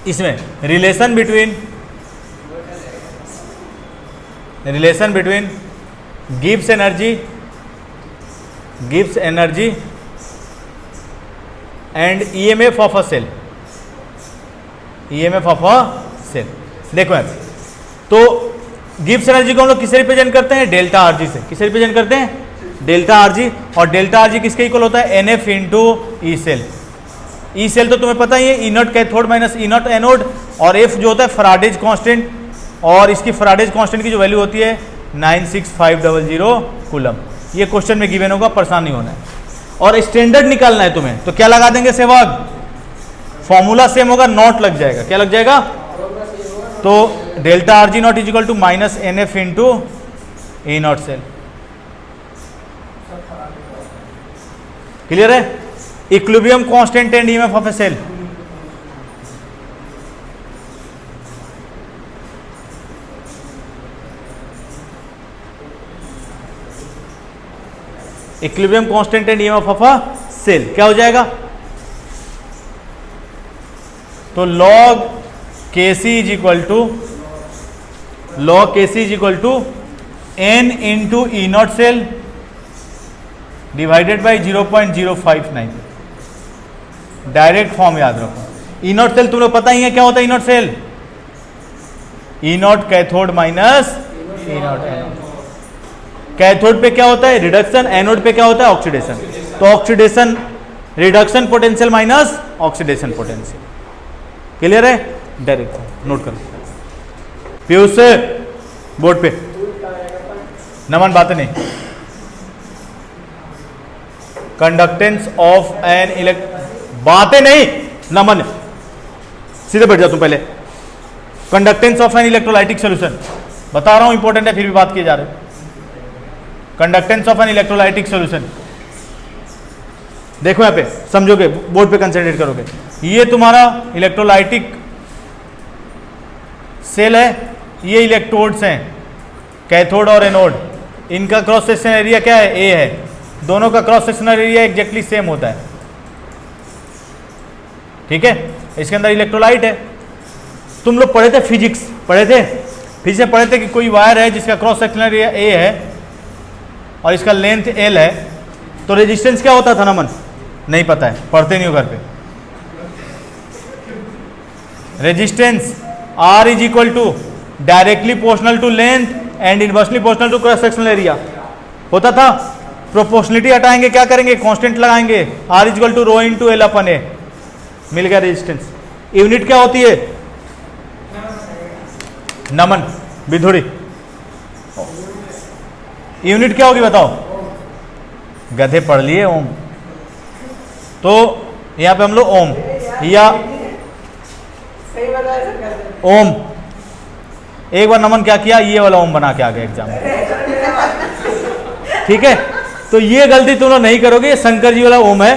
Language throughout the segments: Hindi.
इसमें relation between Gibbs energy and EMF of a cell, देखो यार, तो गिब्स एनर्जी को हम लोग किसे रिप्रेजेंट करते हैं? डेल्टा आरजी से। किसे रिप्रेजेंट करते हैं? Delta RG. और डेल्टा आरजी किसके इक्वल होता है? NF into E cell. E cell तो तुम्हें पता ही है, E naught cathode minus E naught anode, और एफ जो होता है फैराडेज कांस्टेंट, और इसकी फैराडेज कांस्टेंट की जो वैल्यू होती है 96500 कूलम। ये क्वेश्चन में गिवन होगा, परेशान नहीं होना है। और स्टैंडर्ड निकालना है तुम्हें, तो क्या लगा देंगे सहवाग? फॉर्मूला सेम होगा, नॉट लग जाएगा। क्या लग जाएगा? तो delta R G naught is equal to minus n F into E naught cell. Clear है? Equilibrium constant and EMF of a cell. Equilibrium constant and EMF of a cell क्या हो जाएगा? तो log Kc is equal to n into E naught cell divided by 0.059। Direct form याद रखो। ई नॉट सेल तुम लोग पता ही है क्या होता है। E naught cell, E naught cathode minus E naught anode. Cathode पे क्या होता है? रिडक्शन। एनोड पे क्या होता है? ऑक्सीडेशन। तो oxidation, reduction potential minus oxidation potential. Clear है? डायरेक्ट नोट करो। पीयूष से बोर्ड पे नमन बातें नहीं। कंडक्टेंस ऑफ एन बातें नहीं नमन, सीधे बैठ जाओ तुम पहले। Conductance of an electrolytic solution बता रहा हूं, इंपॉर्टेंट है, फिर भी बात किए जा रहे हैं। Conductance of an electrolytic solution देखो यहां पे, समझोगे, बोर्ड पे कंसंट्रेट करोगे। ये तुम्हारा इलेक्ट्रोलाइटिक सेल है, ये इलेक्ट्रोड्स हैं, कैथोड और एनोड। इनका क्रॉस सेक्शनल एरिया क्या है? ए है। दोनों का cross sectional area exactly same होता है। ठीक है? इसके अंदर इलेक्ट्रोलाइट है। तुम लोग पढ़े थे फिजिक्स, फिजिक्स में पढ़े थे कि कोई वायर है जिसका क्रॉस सेक्शनल एरिया ए है और इसका लेंथ एल है, तो रेजिस्टेंस क्या होता था नमन? नहीं पता है, पढ़ते नहीं हो घर पे। Resistance R is equal to directly proportional to length and inversely proportional to cross sectional area होता था। प्रोपोर्शनलिटी हटाएंगे, क्या करेंगे? कांस्टेंट लगाएंगे, R is equal to rho into L upon A, मिल गया रेजिस्टेंस। यूनिट क्या होती है नमन बिधुड़ी? यूनिट क्या होगी बताओ? गधे पढ़ लिए ओम, तो यहां पे हम लोग ओम या ओम। एक बार नमन क्या किया, ये वाला ओम बना के आ गया एग्जाम में। ठीक है? तो ये गलती तुम लोग नहीं करोगे, ये शंकर जी वाला ओम है,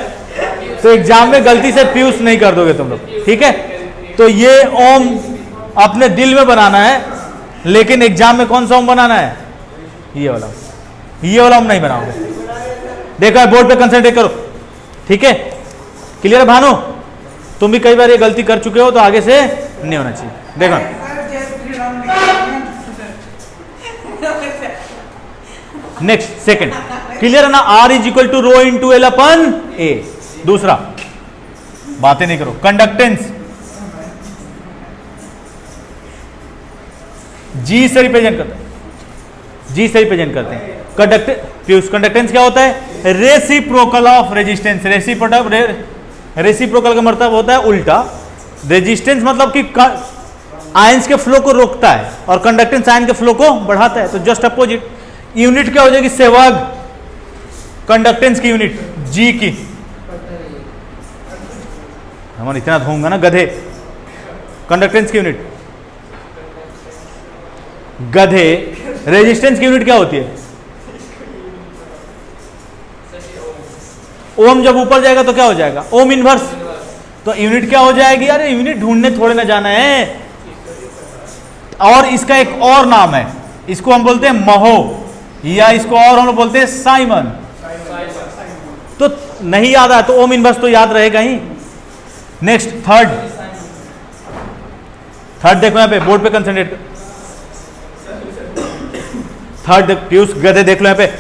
तो एग्जाम में गलती से पीयूष नहीं कर दोगे तुम लोग। ठीक है? तो ये ओम अपने दिल में बनाना है, लेकिन एग्जाम में कौन सा ओम बनाना है? ये वाला ओम नहीं बनाओगे। देखो बोर्ड पे कंसंट्रेट करो। ठीक है? क्लियर है भानु? तुम भी कई बार ये गलती कर चुके हो, तो आगे से नहीं होना चाहिए। देखो नेक्स्ट सेकंड, क्लियर है ना? R is equal to rho into L upon A. दूसरा, बातें नहीं करो। कंडक्टेंस जी से रिप्रेजेंट करते हैं, जी से रिप्रेजेंट करते हैं। कंडक्टेंस क्या होता है? Reciprocal of resistance. रेसिप्रोकल का मतलब होता है उल्टा। रेजिस्टेंस मतलब कि आयंस के फ्लो को रोकता है और कंडक्टेंस आयन के फ्लो को बढ़ाता है, तो जस्ट अपोजिट। यूनिट क्या हो जाएगी सहवाग? कंडक्टेंस की यूनिट जी की, हम इतना होंगे ना गधे। कंडक्टेंस की यूनिट गधे। रेजिस्टेंस की यूनिट क्या होती है? ओम जब ऊपर जाएगा तो क्या हो जाएगा? Ohm inverse. तो यूनिट क्या हो जाएगी? अरे यूनिट ढूंढने थोड़े ना जाना है। और इसका एक और नाम है, इसको हम बोलते हैं महो, या इसको और हम लोग बोलते हैं साइमन। तो नहीं याद आया तो ओम इनवर्स तो याद रहेगा ही। नेक्स्ट थर्ड, थर्ड देखो यहाँ पे, बोर्ड पे कंसंट्रेट, थर्ड पीयूष गधे देख लो यहाँ पे।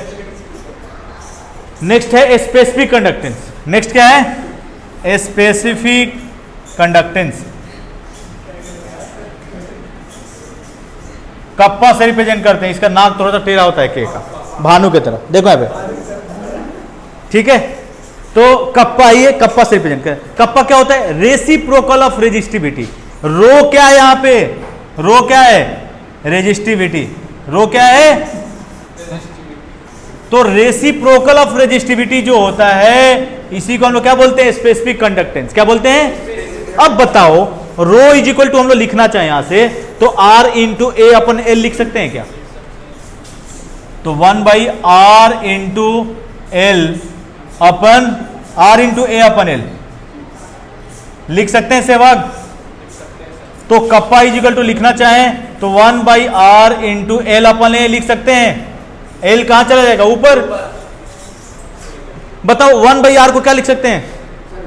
नेक्स्ट है स्पेसिफिक कंडक्टेंस। नेक्स्ट क्या है? Specific conductance. कप्पा से रिप्रेजेंट करते हैं, इसका नाक थोड़ा सा टेढ़ा होता है के का, भानु की तरह, देखो यहाँ पे, ठीक है। तो कप्पा ये कप्पा से रिप्रेजेंट कर, कप्पा क्या होता है? Reciprocal of resistivity. रो क्या है यहाँ पे? रो क्या है? रेजिस्टिविटी। रो क्या है? तो रेसिप्रोकल ऑफ रेजिस्टिविटी जो होता है इसी को हम लोग क्या बोलते हैं? Specific conductance. क्या बोलते हैं? अब बताओ, रो इज इक्वल टू हम लोग लिखना चाहें यहां से तो R into A upon L लिख सकते हैं क्या? तो 1/R into L upon R into A upon L लिख सकते हैं सहवाग। तो कप्पा इज इक्वल टू लिखना चाहें तो 1/R इंटू एल अपन ए लिख सकते हैं। एल कहां चला जाएगा? ऊपर। बताओ 1/R को क्या लिख सकते हैं?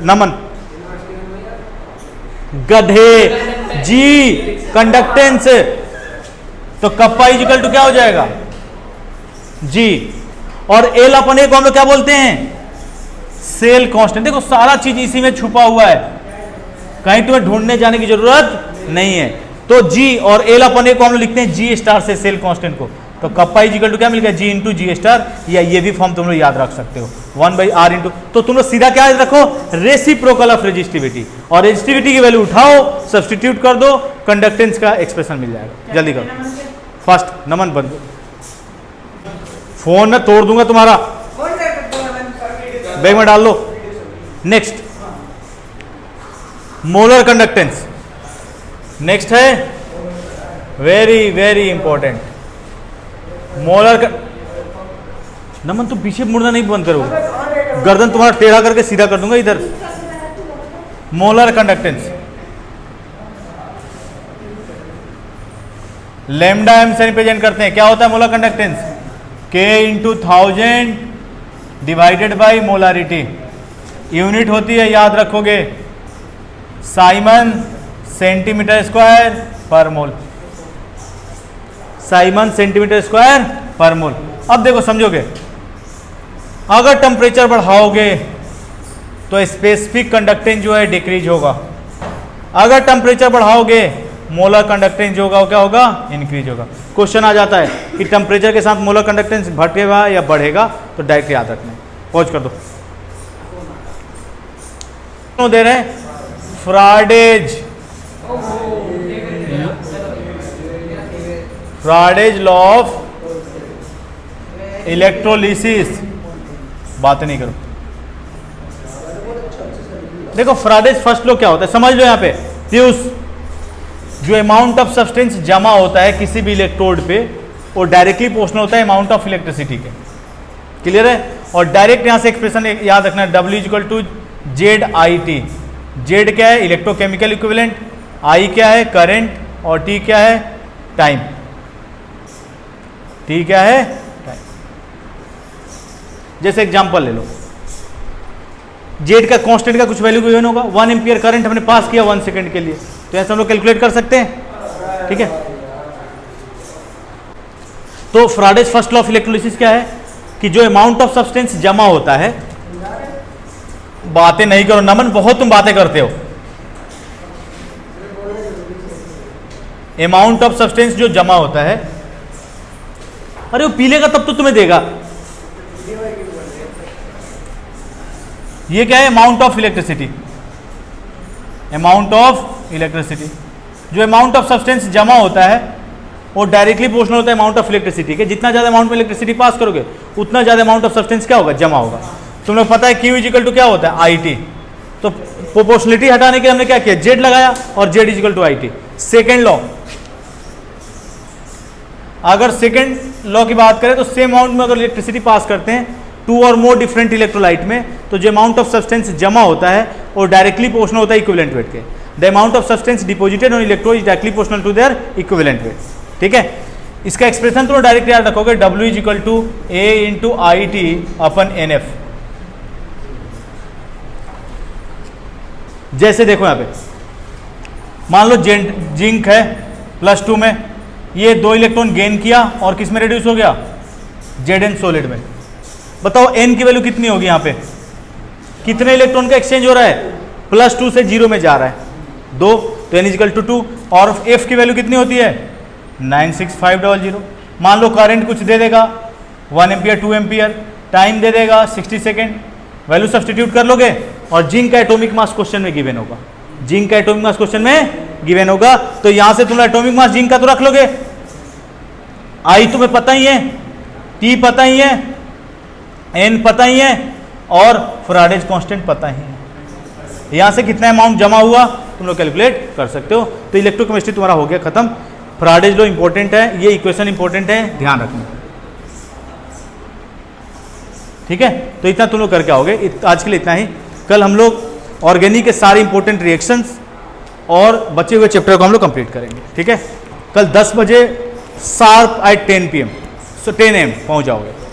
नमन गधे, जी कंडक्टेंस। तो कप्पा इज इक्वल टू क्या हो जाएगा? जी। और एल अपन ए को हम लोग क्या बोलते हैं? Cell constant. देखो सारा चीज इसी में छुपा हुआ है, कहीं तुम्हें ढूंढने जाने की जरूरत नहीं है। तो जी और एल अपन ए को हम लोग लिखते हैं जी स्टार से, सेल कांस्टेंट को। तो कप्पा इज इक्वल टू क्या मिल गया? जी इंटू जी स्टार, या ये भी फॉर्म तुम लोग याद रख सकते हो 1/R इंटू। तो तुम लोग सीधा क्या याद रखो? Reciprocal of resistivity. और रेजिस्टिविटी की वैल्यू उठाओ, सब्स्टिट्यूट कर दो, कंडक्टेंस का एक्सप्रेशन मिल जाएगा। जल्दी करो फास्ट। नमन बंद, फोन ना तोड़ दूंगा तुम्हारा, बैग में डाल लो। Next molar conductance. नेक्स्ट है very very important molar. Naman तुम पीछे मुड़ना नहीं बंद करोगे, गर्दन तुम्हारा टेढ़ा करके सीधा कर दूंगा इधर। मोलर कंडक्टेंस लैम्डा एम से रिप्रेजेंट करते हैं। क्या होता है molar conductance? K into 1000 divided by molarity. Unit होती है, याद रखोगे, साइमन सेंटीमीटर स्क्वायर पर मोल। साइमन सेंटीमीटर स्क्वायर पर मोल। अब देखो समझोगे, अगर टेम्परेचर बढ़ाओगे तो स्पेसिफिक कंडक्टेंस जो है डिक्रीज होगा, अगर टेम्परेचर बढ़ाओगे मोलर कंडक्टेंस जो होगा वो क्या होगा? इंक्रीज होगा। क्वेश्चन आ जाता है कि टेम्परेचर के साथ मोलर कंडक्टेंस घटेगा या बढ़ेगा, तो डायरेक्ट याद रखना है। पॉज कर दो। तो दे रहे हैं फ्राडेज लॉ ऑफ इलेक्ट्रोलिसिस। बात नहीं करो। देखो फ्राडेज फर्स्ट लॉ क्या होता है समझ लो। यहाँ पे पीयूष, जो अमाउंट ऑफ सब्सटेंस जमा होता है किसी भी इलेक्ट्रोड पे वो डायरेक्टली प्रोपोर्शनल होता है अमाउंट ऑफ इलेक्ट्रिसिटी के। क्लियर है? और डायरेक्ट यहां से एक्सप्रेशन याद रखना है, W equal to ZIT। Z क्या है? इलेक्ट्रोकेमिकल इक्विवेलेंट, I क्या है? करंट, और T क्या है? टाइम। T क्या है? टाइम। जैसे एग्जांपल ले लो, Z का कांस्टेंट का कुछ वैल्यू गिवन होगा, 1 एम्पियर करंट हमने पास किया 1 सेकंड के लिए, तो ऐसा हम लोग कैलकुलेट कर सकते हैं। ठीक है? तो फ्राडेज फर्स्ट लॉ ऑफ इलेक्ट्रोलिसिस क्या है कि जो अमाउंट ऑफ सब्सटेंस जमा होता है, बातें नहीं करो नमन, बहुत तुम बातें करते हो। अमाउंट ऑफ सब्सटेंस जो जमा होता है, अरे वो पीलेगा तब तो तुम्हें देगा। ये क्या है? Amount of electricity. Amount of electricity, जो अमाउंट ऑफ सब्सटेंस जमा होता है वो डायरेक्टली प्रोपोर्शनल होता है अमाउंट ऑफ इलेक्ट्रिसिटी के। जितना ज्यादा अमाउंट में इलेक्ट्रिसिटी पास करोगे उतना ज्यादा अमाउंट ऑफ सब्सटेंस क्या होगा? जमा होगा। तुम लोग पता है Q इक्वल टू क्या होता है? IT। तो प्रोपोर्शनलिटी हटाने के हमने क्या किया? Z लगाया और Z equal to IT। Second law, अगर सेकेंड लॉ की बात करें तो सेम अमाउंट में अगर इलेक्ट्रिसिटी पास करते हैं 2 और मोर डिफरेंट इलेक्ट्रोलाइट में, तो जो अमाउंट ऑफ सब्सटेंस जमा होता है वो डायरेक्टली प्रोपोर्शनल होता है इक्विवेलेंट वेट के। The amount of substance deposited on electrode is directly proportional to their equivalent weight. ठीक है? इसका एक्सप्रेशन तो डायरेक्ट याद रखोगे, W is equal to A into IT upon NF। जैसे देखो यहाँ पे मान लो जिंक है +2 में, ये 2 इलेक्ट्रॉन गेन किया और किस में रिड्यूस हो गया, Zn सॉलिड में। बताओ n की वैल्यू कितनी होगी, यहाँ पे कितने इलेक्ट्रॉन का एक्सचेंज हो रहा है, +2 से 0 में जा रहा है 2, तो n = 2 और f की वैल्यू कितनी होती है 96500। मान लो करंट कुछ दे देगा 1 एम्पियर 2 एम्पियर, टाइम दे देगा 60 सेकेंड, वैल्यू सब्सटीट्यूट कर लोगे और जिंक का एटॉमिक मास क्वेश्चन में गिवन होगा, जिंक का एटॉमिक मास क्वेश्चन में गिवन होगा, तो यहां से तुम एटॉमिक मास जिंक का तो रख लोगे, आई तुम्हें पता ही है, टी पता ही है, एन पता ही है और फैराडेज कांस्टेंट पता ही है। यहां से कितना अमाउंट जमा हुआ तुम लोग कैलकुलेट कर सकते हो। तो इलेक्ट्रोकेमिस्ट्री तुम्हारा हो गया खत्म। फैराडेज लॉ इंपॉर्टेंट है, ये इक्वेशन इंपॉर्टेंट है, ध्यान रखना, ठीक है। तो इतना तुम लोग करके आओगे, आज के लिए इतना ही। कल हम लोग ऑर्गेनिक के सारे इंपॉर्टेंट रिएक्शंस और बचे हुए चैप्टर को हम लोग कंप्लीट करेंगे, ठीक है। कल 10 बजे शार्प एट 10 PM 10 AM पहुंच जाओगे।